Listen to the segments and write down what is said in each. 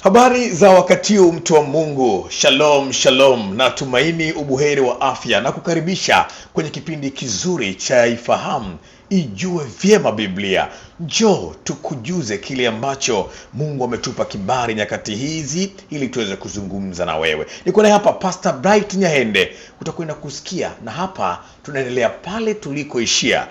Habari za wakati huu, mtu wa Mungu. Shalom shalom, na tumaini ubuheri wa afya, na kukaribisha kwenye kipindi kizuri cha Ifahamu Ijue Vyema Biblia. Njoo tukujuze kile ambacho Mungu ametupa kibali nyakati hizi ili tuweze kuzungumza na wewe. Niko na hapa Pastor Bright Nyahende, utakwenda kusikia, na hapa tunaendelea pale tulikoishia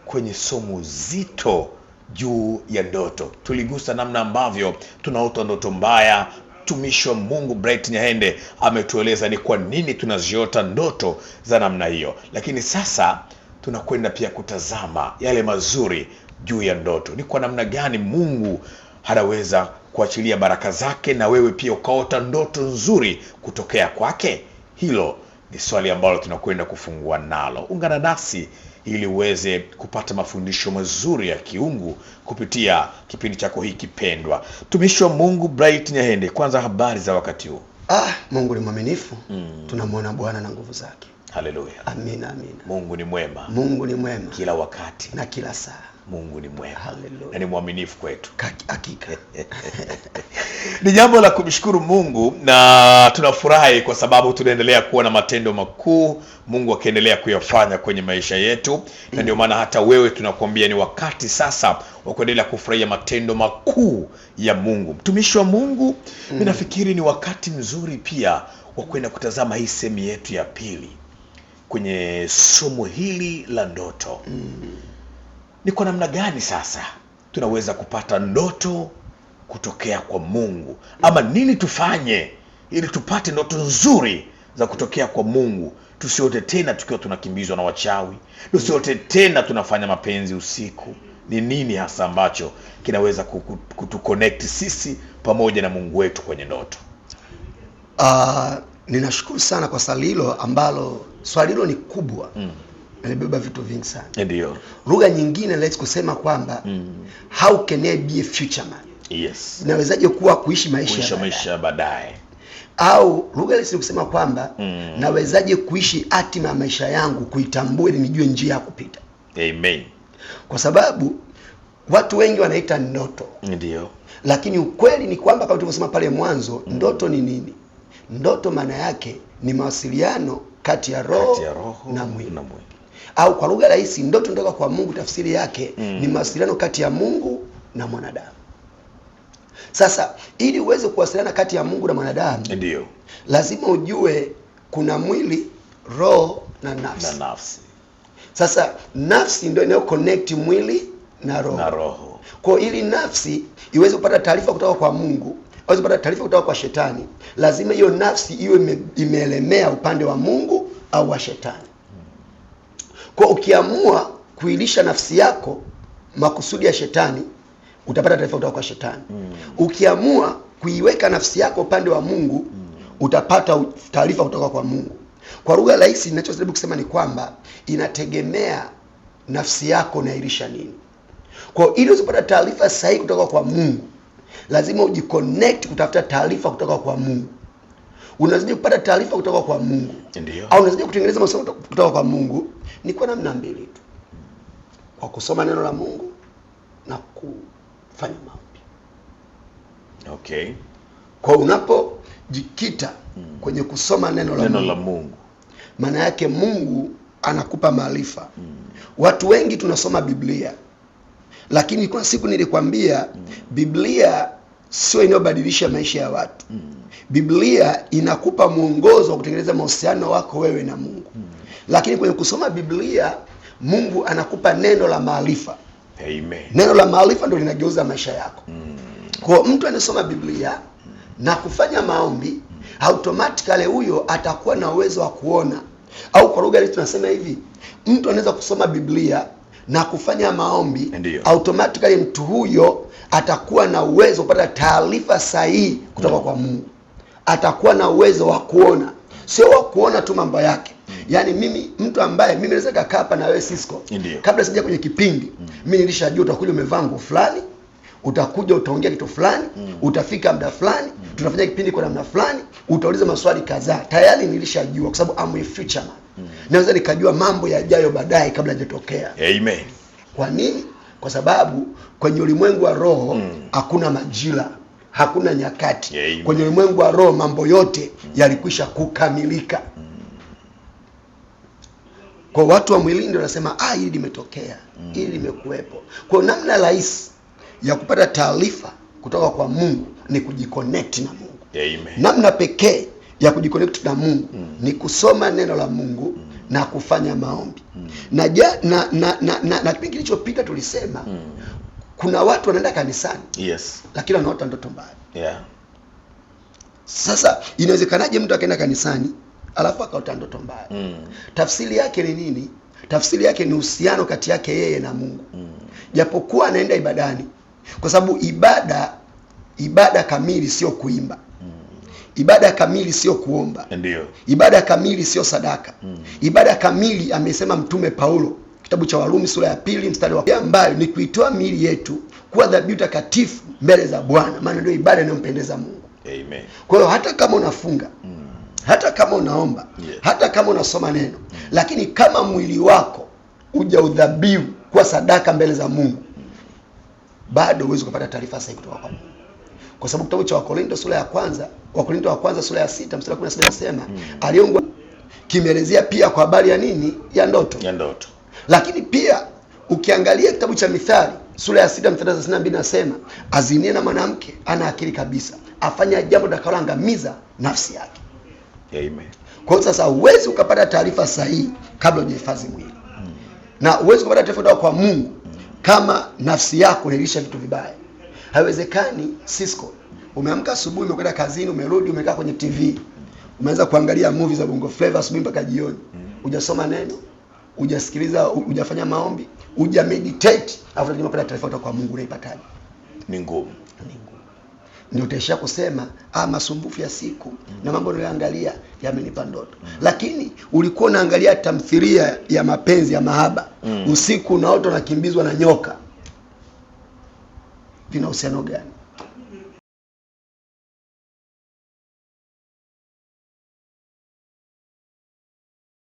kwenye somo zito juu ya ndoto. Tuligusa namna ambavyo tunaota ndoto mbaya. Mtumishi wa Mungu Bright Nyahende ametueleza ni kwa nini tunaziota ndoto za namna hiyo, lakini sasa tunakwenda pia kutazama yale mazuri juu ya ndoto. Ni kwa namna gani Mungu anaweza kuachilia baraka zake na wewe pia ukaota ndoto nzuri kutokea kwake? Hilo ni swali ambalo tunakwenda kufungua nalo. Ungana nasi ili uweze kupata mafundisho mazuri ya kiungu kupitia kipindi chako hiki pendwa. Mtumishi wa Mungu Bright Nyahende, kwanza habari za wakati huu? Mungu ni mwaminifu. Tunamwona Bwana na nguvu zake. Haleluya. Amina, amina. Mungu ni mwema. Mungu ni mwema Kila wakati na kila saa. Mungu ni mwema. Haleluya. Na ni mwaminifu kwetu. Hakika. Ni jambo la kumshukuru Mungu, na tunafurahi kwa sababu tunaendelea kuona matendo makuu Mungu akiendelea kuyafanya kwenye maisha yetu. Na ndio maana hata wewe tunakuambia ni wakati sasa wa kuendelea kufurahia matendo makuu ya Mungu. Mtumishi wa Mungu, mimi nafikiri ni wakati mzuri pia wa kwenda kutazama hii sehemu yetu ya pili kwenye somo hili la ndoto. Ni kwa namna gani sasa tunaweza kupata ndoto kutokea kwa Mungu, ama nini tufanye ili tupate ndoto nzuri za kutokea kwa Mungu? Tusiote tena tukiwa tunakimbizwa na wachawi, tusiote tena tunafanya mapenzi usiku. Ni nini hasa ambacho kinaweza kutuconnect sisi pamoja na Mungu wetu kwenye ndoto? Ninashukuru sana kwa swali hilo ni kubwa. Nimebeba vitu vingi sana. Ndio. Lugha nyingine let's kusema kwamba how can I be a future man? Yes. Nawezaje kuishi maisha baadaye? Au lugha ile kusema kwamba nawezaje kuishi hatima ya maisha yangu, kuitambua ili nijue njia ya kupita. Amen. Kwa sababu watu wengi wanaita ndoto. Ndio. Lakini ukweli ni kwamba kama tulivyosema pale mwanzo, ndoto ni nini? Ndoto maana yake ni mawasiliano kati ya roho na mwili. Au kwa lugha rahisi, ndoto ndoka kwa Mungu tafsiri yake ni mawasiliano kati ya Mungu na mwanadamu. Sasa ili uweze kuwasiliana kati ya Mungu na mwanadamu, ndio lazima ujue kuna mwili, roho na nafsi. Sasa nafsi ndio inayo connect mwili na roho. Kwa ili nafsi iweze kupata taarifa kutoka kwa Mungu, iweze kupata taarifa kutoka kwa shetani, lazima hiyo nafsi iwe imeelemea upande wa Mungu au wa shetani. Kwa ukiamua kuilisha nafsi yako makusudi ya shetani, utapata taarifa kutoka kwa shetani. Ukiamua kuiweka nafsi yako upande wa Mungu, utapata taarifa kutoka kwa Mungu. Kwa lugha rahisi, ninachojaribu kusema ni kwamba inategemea nafsi yako nailisha nini. Kwa ili usipate taarifa sahihi kutoka kwa Mungu, lazima ujiconnect kutafuta taarifa kutoka kwa Mungu. Unazidi kupata taarifa kutoka kwa Mungu. Ndio. Au unazidi kutengeneza masomo kutoka kwa Mungu ni kwa namna mbili tu. Kwa kusoma neno la Mungu na kufanya maombi. Okay. Kwa unapojikita kwenye kusoma neno la Mungu, maana yake Mungu anakupa maarifa. Watu wengi tunasoma Biblia, lakini kuna siku nilikwambia Biblia sio inayobadilisha maisha ya watu. Biblia inakupa mwongozo wa kutengeneza mahusiano wako wewe na Mungu. Lakini kwenye kusoma Biblia, Mungu anakupa neno la maarifa. Amen. Neno la maarifa ndio linageuza maisha yako. Kwa mtu anasoma Biblia na kufanya maombi, automatically huyo atakuwa na uwezo wa kuona. Au kwa lugha hii tunasema hivi, mtu anaweza kusoma Biblia na kufanya maombi, automatically mtu huyo atakuwa na uwezo kupata taarifa sahihi kutoka kwa Mungu. Atakuwa na uwezo wa kuona, sio wa kuona tu mambo yake. Yaani mtu ambaye mimi naweza kukaa hapa na wewe Cisco, kabla sija kwenye kipindi, mimi nilishajua utakuja umevaa nguo fulani, utakuja utaongea kitu fulani, utafika muda fulani, tunafanya kipindi kwa namna fulani, utauliza maswali kadhaa. Tayari nilishajua kwa sababu I'm a future man. Naweza nikajua mambo yajayo baadaye kabla hajatokea. Amen. Kwa nini? Kwa sababu kwenye ulimwengu wa roho hakuna majira, hakuna nyakati. Amen. Kwenye ulimwengu wa roho mambo yote yalikwisha kukamilika. Kwa watu wa mwilini ndio wanasema hili limetokea, hili limekuwepo. Kwa namna rahisi ya kupata taarifa kutoka kwa Mungu ni kujiconnect na Mungu. Amen. Namna pekee ya kujiconnect na Mungu ni kusoma neno la Mungu na kufanya maombi. Na kipindi kilichopita tulisema kuna watu wanaenda kanisani. Yes. Lakini wanaota ndoto mbaya. Yeah. Sasa inawezekanaje mtu akaenda kanisani alafu akaota ndoto mbaya? Tafsiri yake ni nini? Tafsiri yake ni uhusiano kati yake yeye na Mungu. Japokuwa anaenda ibadani, kwa sababu ibada kamili sio kuimba. Ibada kamili sio kuomba. Ndio. Ibada kamili sio sadaka. Ibada kamili amesema Mtume Paulo, kitabu cha Warumi sura ya 2 mstari wa 1, ambayo ni kuitoa miili yetu kuwa dhabihu takatifu mbele za Bwana, maana ndio ibada inayompendeza Mungu. Amen. Kwa hiyo hata kama unafunga, hata kama unaomba, hata kama unasoma neno, lakini kama mwili wako hujaudhabihu kuwa sadaka mbele za Mungu, bado huwezi kupata taarifa sahihi kutoka kwa Mungu. Kwa sababu kitabu cha Wakorintho wa kwanza sura ya 6 mstari wa 16 nasema aliongwa kimeelezea pia kwa habari ya nini? Ya ndoto. Ya ndoto. Lakini pia ukiangalia kitabu cha Mithali sura ya 6 mstari wa 32 nasema azinie na mwanamke ana akili kabisa, afanya jambo litakaloangamiza nafsi yake. Amen. Kwa hiyo sasa huwezi ukapata taarifa sahihi kabla hujahifadhi mwili. Na huwezi kupata taarifa kutoka kwa Mungu kama nafsi yako inailisha vitu vibaya. Haiwezekani. Cisco, umeamka asubuhi, umekwenda kazini, umerudi, umekaa kwenye TV, umeanza kuangalia movie za Bongo Flava asubuhi mpaka jioni. Hujasoma neno, hujasikiliza, hujafanya maombi, huja meditate, afu unataka kupata taarifa kutoka kwa Mungu, unaipataje? Ni ngumu. Ndio utaishia kusema masumbufu ya siku na mambo niliyoangalia yamenipa ndoto. Lakini ulikuwa unaangalia tamthilia ya mapenzi ya mahaba, usiku unaota unakimbizwa na nyoka. Vina uhusiano gani?